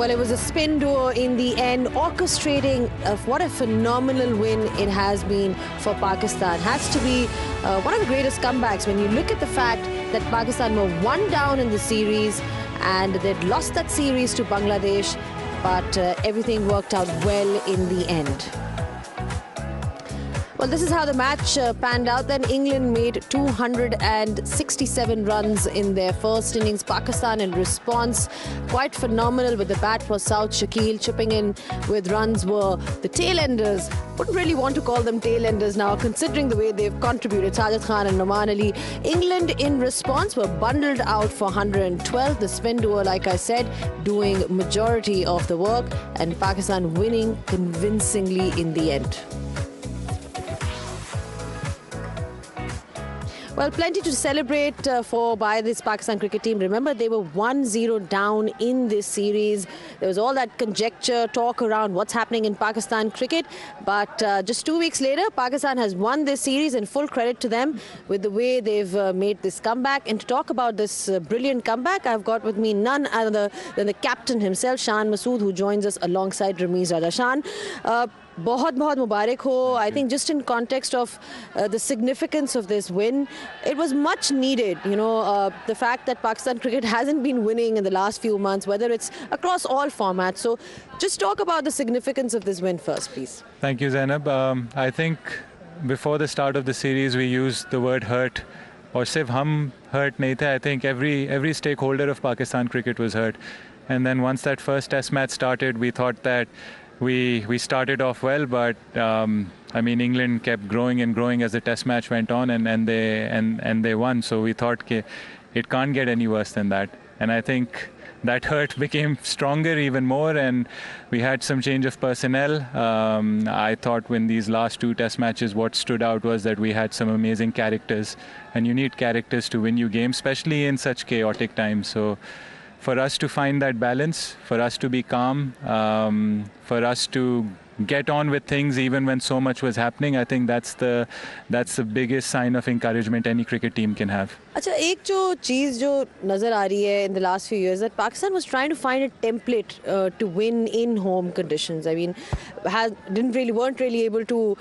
Well, it was a spin duo in the end, orchestrating what a phenomenal win it has been for Pakistan. Has to be one of the greatest comebacks when you look at the fact that Pakistan were one down in the series and they'd lost that series to Bangladesh, but everything worked out well in the end. Well, this is how the match panned out. Then England made 267 runs in their first innings. Pakistan in response, quite phenomenal with the bat for South Shakil. Chipping in with runs were the tail-enders. Wouldn't really want to call them tail-enders now, considering the way they've contributed. Sajid Khan and Noman Ali. England in response were bundled out for 112. The spin duo, like I said, doing majority of the work. And Pakistan winning convincingly in the end. Well, plenty to celebrate by this Pakistan cricket team. Remember, they were 1-0 down in this series. There was all that conjecture, talk around what's happening in Pakistan cricket. But just 2 weeks later, Pakistan has won this series, and full credit to them with the way they've made this comeback. And to talk about this brilliant comeback, I've got with me none other than the captain himself, Shan Masood, who joins us alongside Ramiz Raja. Shan, बहुत बहुत मुबारक हो. I think just in context of the significance of this win, it was much needed. You know, the fact that Pakistan cricket hasn't been winning in the last few months, whether it's across all formats. So just talk about the significance of this win first, please. Thank you, Zainab. I think before the start of the series, we used the word hurt. और सिर्फ हम hurt नहीं थे. I think every stakeholder of Pakistan cricket was hurt. And then once that first test match started, we thought that we started off well, but I mean, England kept growing and growing as the test match went on, and they won. So we thought it can't get any worse than that. And I think that hurt became stronger even more, and we had some change of personnel. I thought when these last two test matches, what stood out was that we had some amazing characters, and you need characters to win you games, especially in such chaotic times. So for us to find that balance, for us to be calm, for us to get on with things even when so much was happening, I think that's the biggest sign of encouragement any cricket team can have. अच्छा, एक जो चीज़ जो नज़र आ रही है in the last few years, that Pakistan was trying to find a template to win in home conditions. I mean, weren't really able to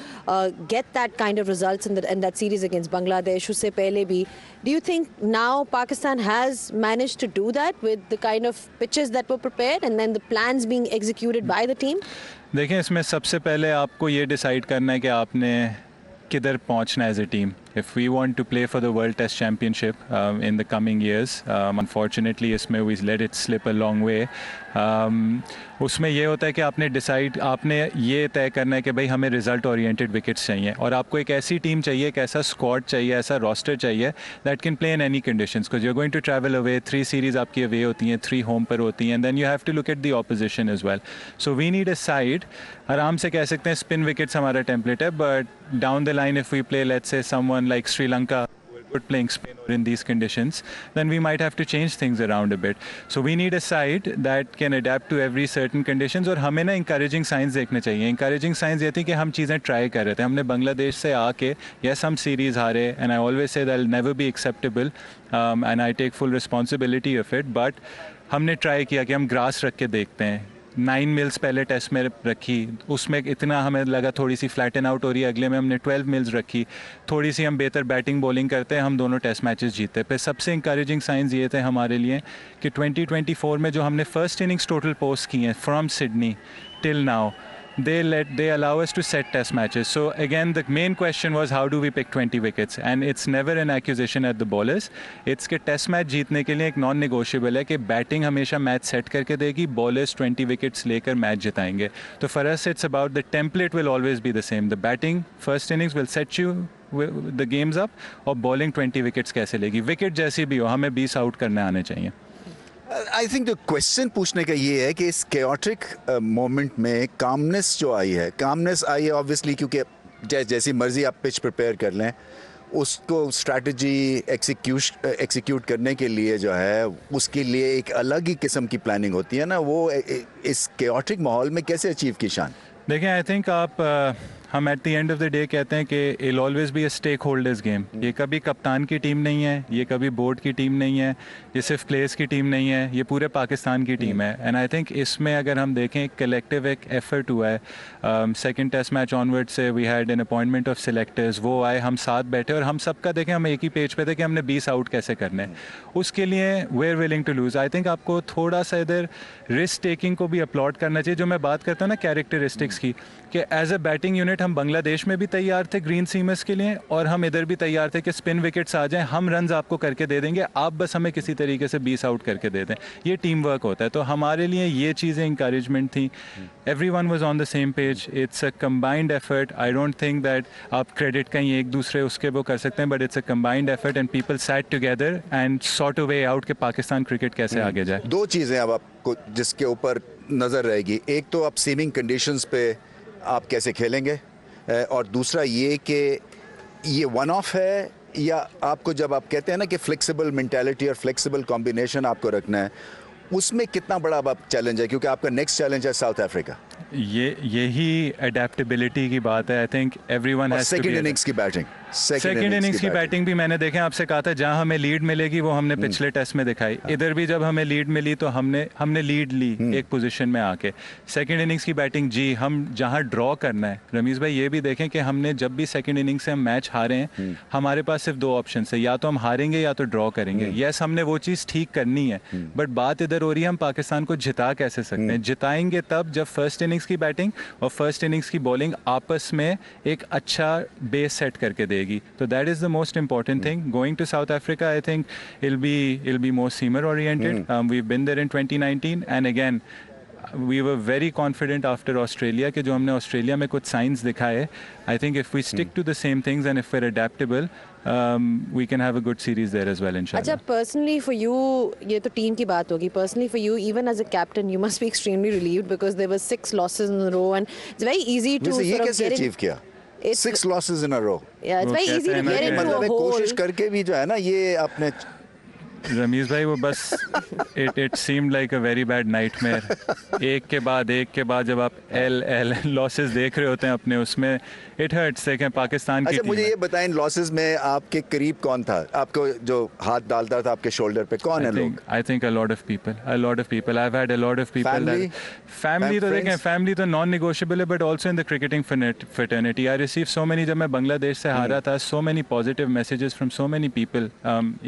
get that kind of results in that series against Bangladesh. उससे पहले भी. Do you think now Pakistan has managed to do that with the kind of pitches that were prepared and then the plans being executed by the team? देखें, इसमें सबसे पहले आपको ये decide करना है कि आपने किधर पहुंचना है as a team. If we want to play for the World Test Championship in the coming years, unfortunately इसमें we let it slip a long way. उसमें ये होता है कि आपने ये तय करना है कि भाई हमें रिजल्ट ओरिएंटेड विकेट्स चाहिए, और आपको एक ऐसी टीम चाहिए, एक ऐसा स्क्वाड चाहिए, ऐसा रोस्टर चाहिए that can play in any conditions, because you are going to travel away. 3 series आपकी अवे होती हैं, 3 होम पर होती हैं, and then you have to look at the opposition as well. So we need a side. आराम से कह सकते हैं स्पिन विकेट्स हमारा टेम्पलेट है, but down the line if we play let's say someone like Sri Lanka, good playing spin or in these conditions, then we might have to change things around a bit. So we need a side that can adapt to every certain conditions. और हमें ना encouraging signs देखने चाहिए. Encouraging signs ये थी कि हम चीज़ें try कर रहे थे. हमने बांग्लादेश से आके yes हम series हारे, and I always say that will never be acceptable, and I take full responsibility of it. But हमने try किया कि हम grass रख के देखते हैं. 9 मिल्स पहले टेस्ट में रखी, उसमें इतना हमें लगा थोड़ी सी फ्लैटन आउट हो रही है. अगले में हमने 12 मिल्स रखी, थोड़ी सी हम बेहतर बैटिंग बॉलिंग करते हैं, हम दोनों टेस्ट मैचेस जीते. फिर सबसे इंकरेजिंग साइंस ये थे हमारे लिए कि 2024 में जो हमने फर्स्ट इनिंग्स टोटल पोस्ट की हैं from Sydney till now, they allow us to set test matches. So again, the main question was how do we pick 20 wickets, and it's never an accusation at the bowlers. It's कि test match जीतने के लिए एक non negotiable है कि batting हमेशा match set करके देगी, बॉलर्स 20 विकेट्स लेकर मैच जिताएंगे. तो for us it's about the template will always be the same. The batting first innings will set you the games up, और bowling 20 विकेट्स कैसे लेगी. विकेट जैसी भी हो, हमें 20 आउट करने आने चाहिए. आई थिंक जो क्वेश्चन पूछने का ये है कि इस केओटिक मोमेंट में कामनेस जो आई है, ऑब्वियसली क्योंकि जैसी मर्जी आप पिच प्रिपेयर कर लें, उसको स्ट्रैटेजी एग्जीक्यूट करने के लिए जो है उसके लिए एक अलग ही किस्म की प्लानिंग होती है ना. वो इस केओटिक माहौल में कैसे अचीव की, शान? देखें, आई थिंक आप हम at the end of the day कहते हैं कि it'll always be a stakeholders game. ये कभी कप्तान की टीम नहीं है, ये कभी बोर्ड की टीम नहीं है, ये सिर्फ प्लेयर्स की टीम नहीं है, ये पूरे पाकिस्तान की टीम है। एंड आई थिंक इसमें अगर हम देखें कलेक्टिव एक एफर्ट हुआ है। सेकंड टेस्ट मैच ऑनवर्ड से we had an appointment of selectors, वो आए, हम साथ बैठे और हम सबका देखें, हम एक ही पेज पे थे कि हमने 20 आउट कैसे करने हैं। उसके लिए we are willing to lose. I think आपको थोड़ा सा इधर रिस्क टेकिंग को भी अपलॉड करना चाहिए। जो मैं बात करता हूँ ना कैरेक्टरिस्टिक्स की, कि एज अ बैटिंग यूनिट हम बांग्लादेश में भी तैयार थे ग्रीन सीमर्स के लिए, और हम इधर भी तैयार थे कि स्पिन विकेट्स आ जाएं, हम रन्स आपको करके दे देंगे, आप बस हमें किसी तरीके से 20 आउट करके दे दें। ये टीम वर्क होता है। तो हमारे लिए ये चीज़ें इंकरेजमेंट थी। Everyone was on the same page. It's a combined effort. I don't think that आप क्रेडिट कहीं एक दूसरे उसके वो कर सकते हैं, but it's a combined effort and people set together and sort a way out कि पाकिस्तान क्रिकेट कैसे आगे जाए। दो चीज़ें अब आपको जिसके ऊपर नज़र रहेगी, एक तो आप सीमिंग कंडीशंस पे आप कैसे खेलेंगे, और दूसरा ये कि ये वन ऑफ है या आपको जब आप कहते हैं ना कि फ्लेक्सिबल मेंटालिटी और फ्लेक्सिबल कॉम्बिनेशन आपको रखना है, उसमें कितना बड़ा अब चैलेंज है, क्योंकि आपका नेक्स्ट चैलेंज है साउथ अफ्रीका। यही अडेप्टेबिलिटी की बात है। I think everyone has to be. Second innings की बैटिंग, सेकंड इनिंग्स की बैटिंग भी मैंने देखे, आपसे कहा था जहां हमें लीड मिलेगी वो हमने पिछले टेस्ट में दिखाई। इधर भी जब हमें लीड मिली तो हमने लीड ली एक पोजीशन में आके। सेकंड इनिंग्स की बैटिंग, जी हम जहां ड्रॉ करना है, रमीज भाई ये भी देखें कि हमने जब भी सेकंड इनिंग्स से हम मैच हारे हैं, हमारे पास सिर्फ दो ऑप्शन है, या तो हम हारेंगे या तो ड्रॉ करेंगे। यस, हमने वो चीज़ ठीक करनी है, बट बात इधर हो रही है हम पाकिस्तान को जिता कैसे सकते हैं। जिताएंगे तब जब फर्स्ट इनिंग्स की बैटिंग और फर्स्ट इनिंग्स की बॉलिंग आपस में एक अच्छा बेस सेट करके देगी। तो that is the most important thing. Going to South Africa, I think it'll be more seamer oriented. We've been there in 2019, and again we were very confident after Australia कि जो हमने Australia में कुछ science दिखाए, I think if we stick to the same things and if we're adaptable, we can have a good series there as well, inshallah. अच्छा, personally for you, ये तो team की बात होगी. Personally for you, even as a captain, you must be extremely relieved because there were 6 losses in a row and it's very easy to वैसे ये sort of कैसे get in. Achieve किया? 6 losses in a row. Yeah, it's very easy to get into मतलब a hole. कोशिश करके भी जो है ना, ये आपने रमीज भाई वो बस it seemed like a very bad nightmare. एक के बाद जब आप एल लॉसेस देख रहे होते हैं अपने, उसमें इट हर्ट्स। देखें पाकिस्तान की अच्छा, मुझे ये बताएं, लॉसेस में आपके करीब कौन था, आपको जो हाथ डालता था आपके शोल्डर पे, कौन है लोग? I think a lot of people I have had a lot of people. Family तो देखें, फैमिली तो नॉन निगोशिएबल है, but also in the cricketing fraternity I receive so many. जब मैं बांग्लादेश से हारा था, so many positive messages from so many people,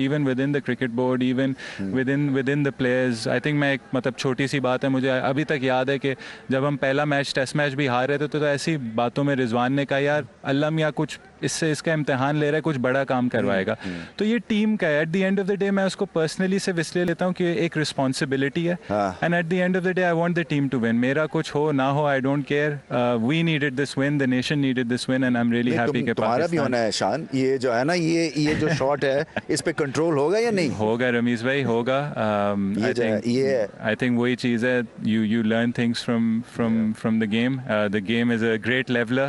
even with in the cricket board, even within the players. I think मैं एक मतलब छोटी सी बात है, मुझे अभी तक याद है कि जब हम पहला मैच टेस्ट मैच भी हार रहे थे तो ऐसी बातों में रिजवान ने कहा, यार अल्लाह मियां कुछ इसका इम्तिहान ले रहा है, कुछ बड़ा काम करवाएगा। तो ये टीम का है। Eight the end of the day मैं उसको पर्सनली सिर्फ इसलिए लेता हूँ कि एक रिस्पॉन्सिबिलिटी है, and at the end of the day I want the team to win. मेरा कुछ हो ना हो, I don't care. We needed this win, the nation needed this win, and I am really happy कि तुम्हारा भी होना है शान। ये जो है ना, ये जो शॉट है, इस पे कंट्रोल होगा या नहीं होगा? रमीज भाई होगा। आई थिंक वही चीज़ है, you learn things from the game. The game is a great leveler.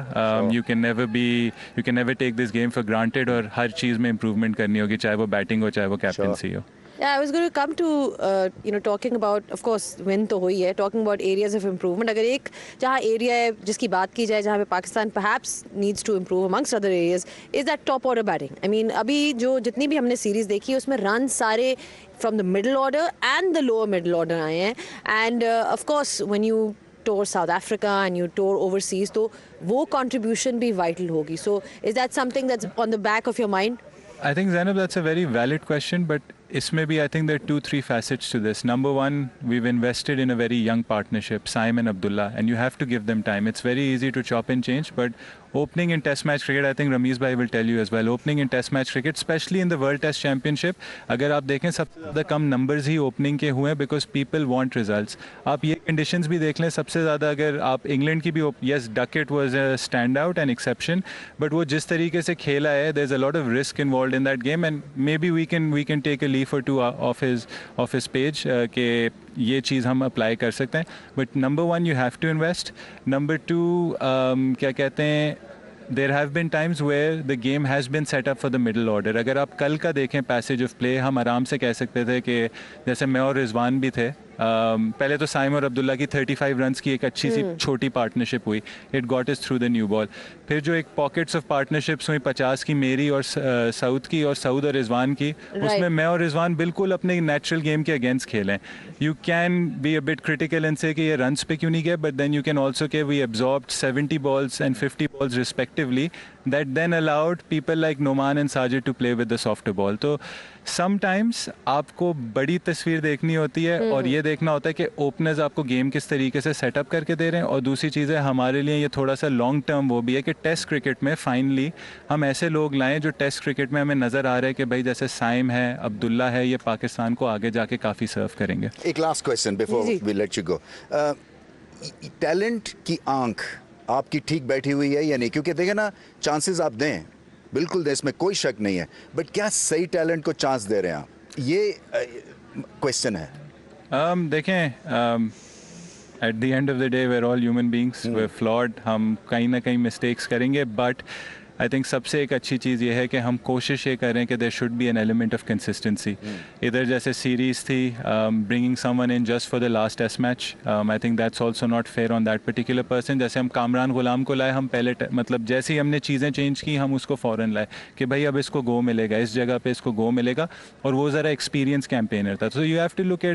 You can never take this game for granted, और हर चीज़ में इम्प्रूवमेंट करनी होगी, चाहे वो बैटिंग हो चाहे वो कैप्टनसी हो। Yeah, I was going to come to talking about, of course, win तो हुई है, talking about areas of improvement. अगर एक जहाँ area है जिसकी बात की जाए जहाँ पे Pakistan perhaps needs to improve amongst other areas, is that top order batting. I mean, अभी जो जितनी भी हमने सीरीज देखी है उसमें रन सारे from the middle order and the lower middle order आए हैं, and of course when you tour South Africa and you tour overseas, तो वो contribution भी vital होगी. So is that something that's on the back of your mind? I think, Zainab, that's a very valid question, but इसमें भी I think there are 2-3 facets to this. Number one, we've invested in a very young partnership, Saim and Abdullah, and you have to give them time. It's very easy to chop and change, but opening in Test match cricket, I think Rameez bhai will tell you as well, opening in Test match cricket, especially in the World Test Championship, अगर आप देखें सबसे ज़्यादा कम numbers ही opening के हुए हैं because people want results. आप ये conditions भी देख लें, सबसे ज़्यादा अगर आप इंग्लैंड की भी, yes, Duckett was a standout and exception, but वो जिस तरीके से खेला है, there's a lot of risk involved in that game, and maybe we can take a leaf or two off his page कि ये चीज़ हम अप्लाई कर सकते हैं. But number one, you have to invest. Number two, क्या कहते हैं, there have been times where the game has been set up for the middle order. अगर आप कल का देखें पैसेज ऑफ प्ले, हम आराम से कह सकते थे कि जैसे मैं और रिजवान भी थे, पहले तो साइम और अब्दुल्ला की 35 रन्स की एक अच्छी सी छोटी पार्टनरशिप हुई, it got is through the new ball. फिर जो एक पॉकेट्स ऑफ पार्टनरशिप्स हुई 50 की, मेरी और सऊद की, और सऊद और रिजवान की, उसमें मैं और रिजवान बिल्कुल अपने नेचुरल गेम के अगेंस्ट खेलें। You can be a bit critical and say कि ये रन्स पे क्यों नहीं गए, but then you can also के we absorbed 70 balls and 50 balls respectively, that then allowed people like Noman and Sajid to play with the softer ball. तो sometimes आपको बड़ी तस्वीर देखनी होती है और ये देखना होता है कि ओपनर्स आपको गेम किस तरीके से सेटअप करके दे रहे हैं, और दूसरी चीज़ है हमारे लिए ये थोड़ा सा लॉन्ग टर्म वो भी है कि टेस्ट क्रिकेट में फाइनली हम ऐसे लोग लाएं जो टेस्ट क्रिकेट में हमें नज़र आ रहा है कि भाई जैसे साइम है, अब्दुल्ला है, ये पाकिस्तान को आगे जाके काफ़ी सर्व करेंगे। एक last question before we let you go, talent की आंख आपकी ठीक बैठी हुई है या नहीं? क्योंकि देखें ना, चांसेस आप दें, बिल्कुल दें, इसमें कोई शक नहीं है, बट क्या सही टैलेंट को चांस दे रहे हैं आप? ये क्वेश्चन है। देखें, at the end of the day we're all human beings, we flawed, हम कहीं ना कहीं मिस्टेक्स करेंगे, बट आई थिंक सबसे एक अच्छी चीज़ ये है कि हम कोशिश ये करें कि there should be an element of consistency. इधर जैसे सीरीज़ थी, bringing someone in just for the last test match, I think that's also not fair on that particular person. जैसे हम कामरान गुलाम को लाए, हम पहले मतलब जैसे ही हमने चीज़ें चेंज की, हम उसको फ़ौरन लाए कि भाई अब इसको गो मिलेगा, इस जगह पे इसको गो मिलेगा, और वो ज़रा एक्सपीरियंस कैंपेनर था। So you have to look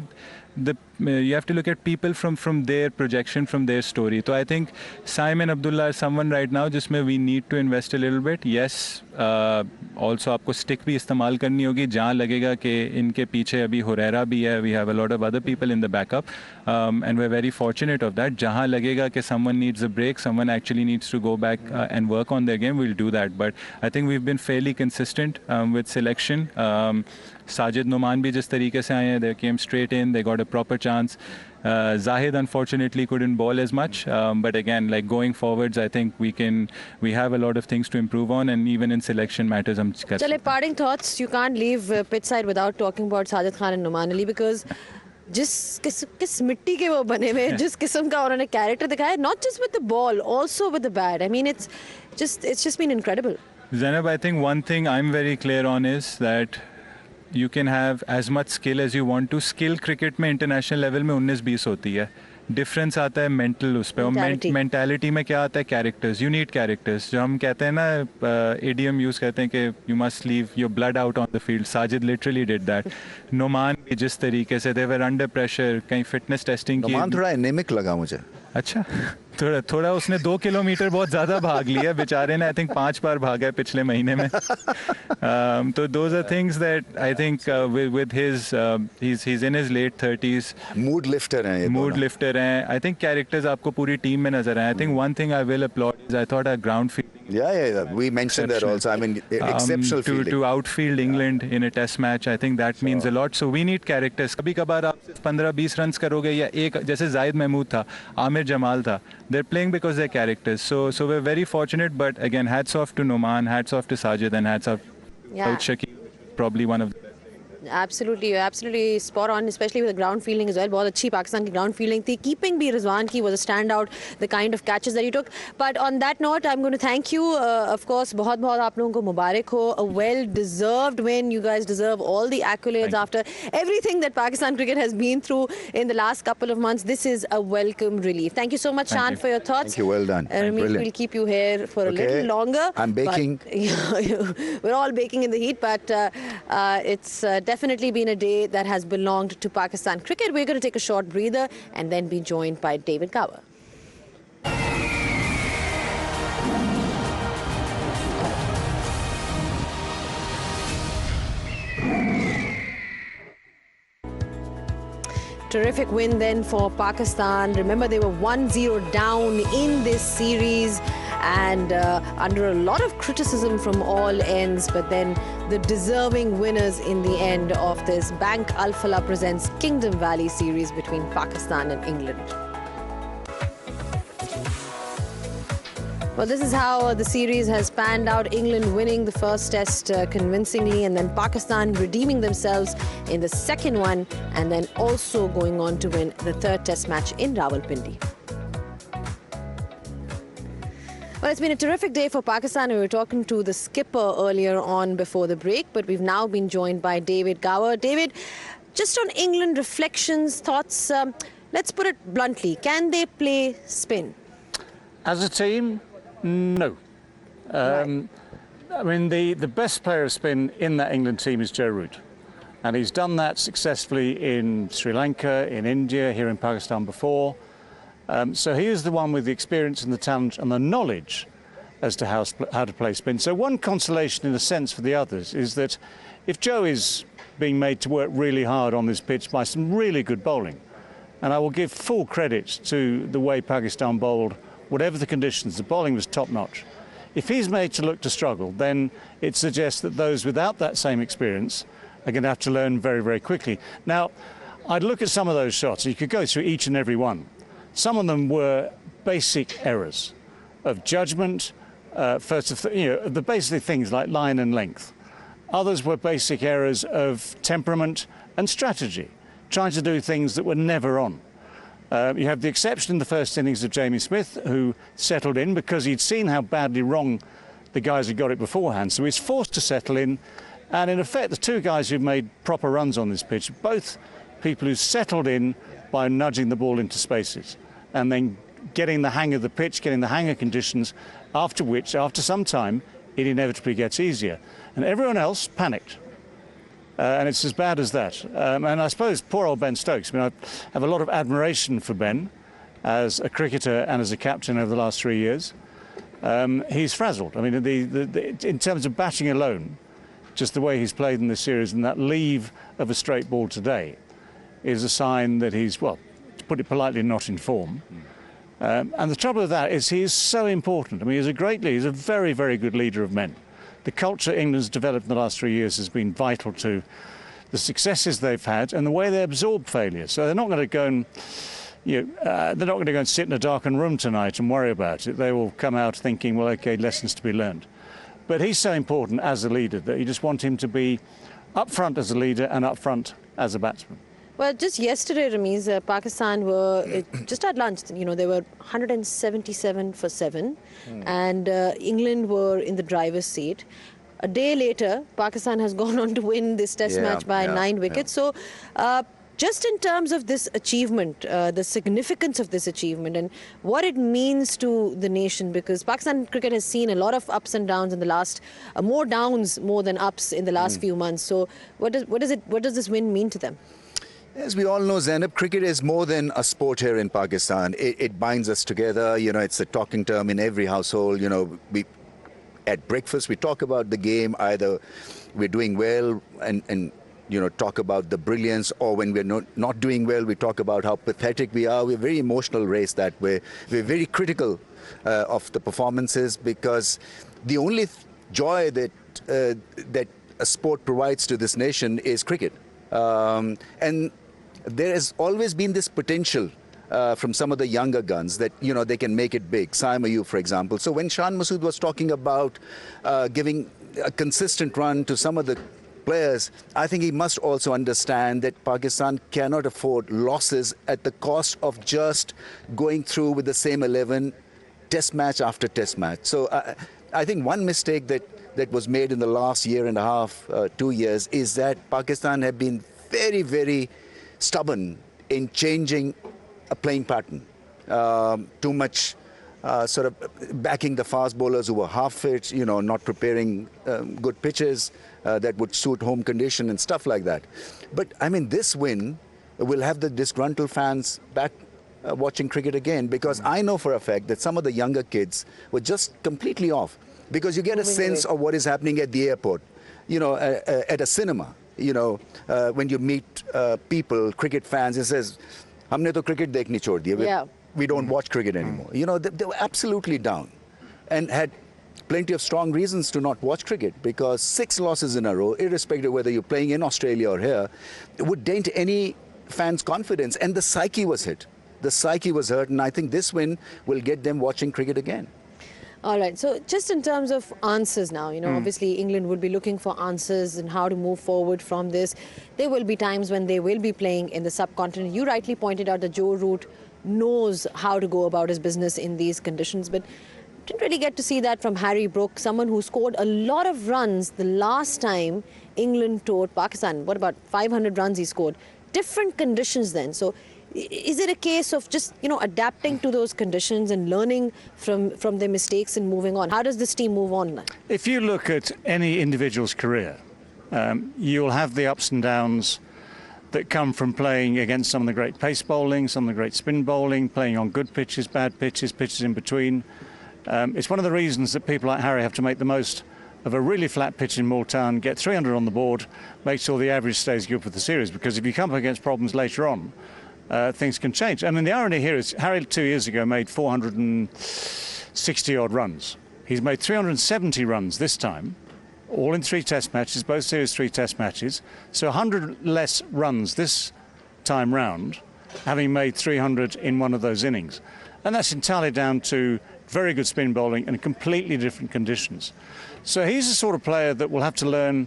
at people from their projection, from their story. So I think Saim and Abdullah are someone right now जिसमें we need to invest a little bit. Yes, also आपको stick भी इस्तेमाल करनी होगी जहाँ लगेगा कि इनके पीछे अभी हुरैरा भी है, we have a lot of other people in the backup, and we're very fortunate of that. जहाँ लगेगा कि someone needs a break, someone actually needs to go back and work on their game, we'll do that. But I think we've been fairly consistent with selection. Sajid, Noman भी जिस तरीके से आए हैं, they came straight in, they got a proper chance. Zahid unfortunately couldn't bowl as much, but again, like going forwards, I think we have a lot of things to improve on, and even in selection matters हम कर सकते हैं। चले, parting thoughts, you can't leave pitch side without talking about Sajid Khan and Noman Ali, because किस मिट्टी के वो बने हुए, जिस किस्म का उन्होंने कैरेक्टर दिखाया, not just with the ball, also with the bat. I mean, it's just been incredible. Zainab, I think one thing I'm very clear on is that you can have as much skill as you want to. Skill cricket में international level में 19-20 होती है, difference आता है mental उस पर, और mentality में क्या आता है? कैरेक्टर्स। You need characters. जो हम कहते हैं ना, एडीएम यूज़ करते हैं कि you must leave your blood out on the field, Sajid literally did that. Noman भी जिस तरीके से, दे वर अंडर प्रेशर, कहीं फिटनेस टेस्टिंग की। नोमान थोड़ा एनेमिक लगा मुझे। अच्छा, थोड़ा उसने 2 किलोमीटर बहुत ज़्यादा भाग लिया बेचारे ने, आई थिंक 5 बार भागा है पिछले महीने में। तो those are things that I think with his he is in his late 30s, mood lifter हैं। आई थिंक कैरेक्टर्स आपको पूरी टीम में नजर आए। I think one thing I will applaud is I thought our ground fielding, we mentioned that also. I mean, exceptional fielding. To outfield England in a test match, I think that means a lot. So we need characters. कभी कभार आप 15-20 runs करोगे, या एक जैसे जाहिद महमूद था, आमिर जमाल था, they're playing because they're characters. So we're very fortunate, but again, hats off to Noman, hats off to Sajid, and hats off to Shakib, probably one of the Absolutely, you're absolutely spot on, especially with the ground fielding as well. बहुत अच्छी पाकिस्तान की ground fielding थी. Keeping भी रिजवान की was a standout, the kind of catches that he took. But on that note, I'm going to thank you. Of course, बहुत आप लोगों को मुबारक हो. A well-deserved win. You guys deserve all the accolades after everything that Pakistan cricket has been through in the last couple of months. This is a welcome relief. Thank you so much, Shan, for your thoughts. Thank you, well done. Ramesh, we'll keep you here for a little longer. I'm baking. We're all baking in the heat, but it's definitely been a day that has belonged to Pakistan cricket. We're going to take a short breather and then be joined by David Gower. Terrific win then for Pakistan. Remember, they were 1-0 down in this series, and under a lot of criticism from all ends, but then the deserving winners in the end of this Bank Al Falah presents Kingdom Valley series between Pakistan and England. Well, this is how the series has panned out. England winning the first test convincingly, and then Pakistan redeeming themselves in the second one, and then also going on to win the third test match in Rawalpindi. Well, it's been a terrific day for Pakistan. We were talking to the skipper earlier on before the break, but we've now been joined by David Gower. David, Just on England, reflections, thoughts. Let's put it bluntly. Can they play spin? As a team, no. Right. I mean, the best player of spin in that England team is Joe Root. And he's done that successfully in Sri Lanka, in India, here in Pakistan before. So he is the one with the experience and the talent and the knowledge as to how to play spin. So one consolation in a sense for the others is that if Joe is being made to work really hard on this pitch by some really good bowling, and I will give full credit to the way Pakistan bowled, whatever the conditions, the bowling was top-notch. If he's made to look to struggle, then it suggests that those without that same experience are going to have to learn very, very quickly. Now, I'd look at some of those shots. You could go through each and every one. Some of them were basic errors of judgment, the basic things like line and length. Others were basic errors of temperament and strategy, trying to do things that were never on. You have the exception in the first innings of Jamie Smith, who settled in because he'd seen how badly wrong the guys had got it beforehand. So he's forced to settle in. And in effect, the two guys who've made proper runs on this pitch, both people who settled in by nudging the ball into spaces and then getting the hang of the pitch, getting the hang of conditions, after which, after some time, it inevitably gets easier. And everyone else panicked. And it's as bad as that. And I suppose poor old Ben Stokes. I mean, I have a lot of admiration for Ben as a cricketer and as a captain over the last 3 years. He's frazzled. I mean, in terms of batting alone, just the way he's played in this series and that leave of a straight ball today is a sign that he's, well, to put it politely, not in form. And the trouble with that is he is so important. I mean, he's a great leader. He's a very, very good leader of men. The culture England's developed in the last 3 years has been vital to the successes they've had and the way they absorb failure. So they're not going to go and, they're not going to go and sit in a darkened room tonight and worry about it. They will come out thinking, well, OK, lessons to be learned. But he's so important as a leader that you just want him to be up front as a leader and up front as a batsman. Well, just yesterday, Ramiz, Pakistan were, just at lunch, they were 177 for 7, and England were in the driver's seat. A day later, Pakistan has gone on to win this test match by 9 wickets. So, just in terms of this achievement, the significance of this achievement and what it means to the nation, because Pakistan cricket has seen a lot of ups and downs in the last, more downs more than ups in the last few months. So, what does this win mean to them? As we all know, Zainab, cricket is more than a sport here in Pakistan. It binds us together. It's a talking term in every household. We at breakfast we talk about the game. Either we're doing well and talk about the brilliance, or when we're not doing well, we talk about how pathetic we are. We're a very emotional race that way. We're very critical of the performances because the only joy that a sport provides to this nation is cricket. And there has always been this potential from some of the younger guns that, they can make it big. Saiam Ayub, for example. So when Shan Masood was talking about giving a consistent run to some of the players, I think he must also understand that Pakistan cannot afford losses at the cost of just going through with the same 11 test match after test match. So I think one mistake that was made in the last year and a half, 2 years, is that Pakistan have been very, very stubborn in changing a playing pattern. Too much sort of backing the fast bowlers who were half fit, not preparing good pitches that would suit home condition and stuff like that. But, I mean, this win will have the disgruntled fans back watching cricket again, because I know for a fact that some of the younger kids were just completely off. Because you get a sense of what is happening at the airport, at a cinema, when you meet people, cricket fans, it says, "Humne to cricket dekhni chhod diya." We don't watch cricket anymore. They were absolutely down and had plenty of strong reasons to not watch cricket, because 6 losses in a row, irrespective of whether you're playing in Australia or here, would dent any fan's confidence. And the psyche was hit. The psyche was hurt, and I think this win will get them watching cricket again. All right, so just in terms of answers now, obviously England would be looking for answers and how to move forward from this. There will be times when they will be playing in the subcontinent. You rightly pointed out that Joe Root knows how to go about his business in these conditions, but didn't really get to see that from Harry Brook, someone who scored a lot of runs the last time England toured Pakistan. What about 500 runs he scored? Different conditions then. So is it a case of just, adapting to those conditions and learning from their mistakes and moving on? How does this team move on then? If you look at any individual's career, you'll have the ups and downs that come from playing against some of the great pace bowling, some of the great spin bowling, playing on good pitches, bad pitches, pitches in between. It's one of the reasons that people like Harry have to make the most of a really flat pitch in Multan, get 300 on the board, make sure the average stays good for the series, because if you come up against problems later on, things can change. And then the irony here is Harry 2 years ago made 460 odd runs. He's made 370 runs this time, all in 3 test matches, both series 3 test matches. So 100 less runs this time round, having made 300 in one of those innings. And that's entirely down to very good spin bowling and completely different conditions. So he's the sort of player that will have to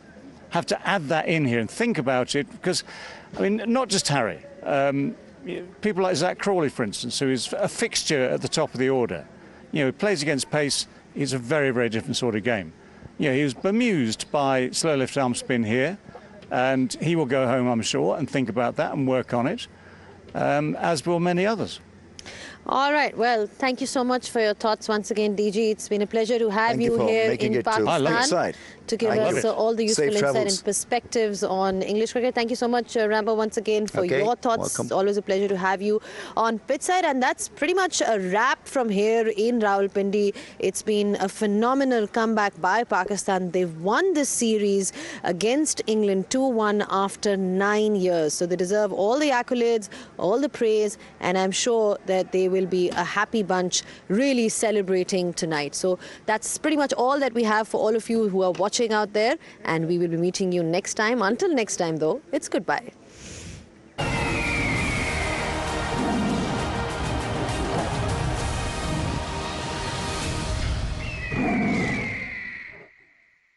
add that in here and think about it, because, not just Harry. People like Zach Crawley, for instance, who is a fixture at the top of the order. He plays against pace. It's a very, very different sort of game. He was bemused by slow lift arm spin here, and he will go home, I'm sure, and think about that and work on it, as will many others. All right. Well, thank you so much for your thoughts once again, DG. It's been a pleasure to have you here in Pakistan to give us all the useful insight and perspectives on English cricket. Thank you so much, Rambo, once again for your thoughts. Welcome. It's always a pleasure to have you on Pitchside. And that's pretty much a wrap from here in Rawalpindi. It's been a phenomenal comeback by Pakistan. They've won this series against England 2-1 after 9 years. So they deserve all the accolades, all the praise, and I'm sure that they will be a happy bunch really celebrating tonight. So that's pretty much all that we have for all of you who are watching out there, and we will be meeting you next time. Until next time though, it's goodbye.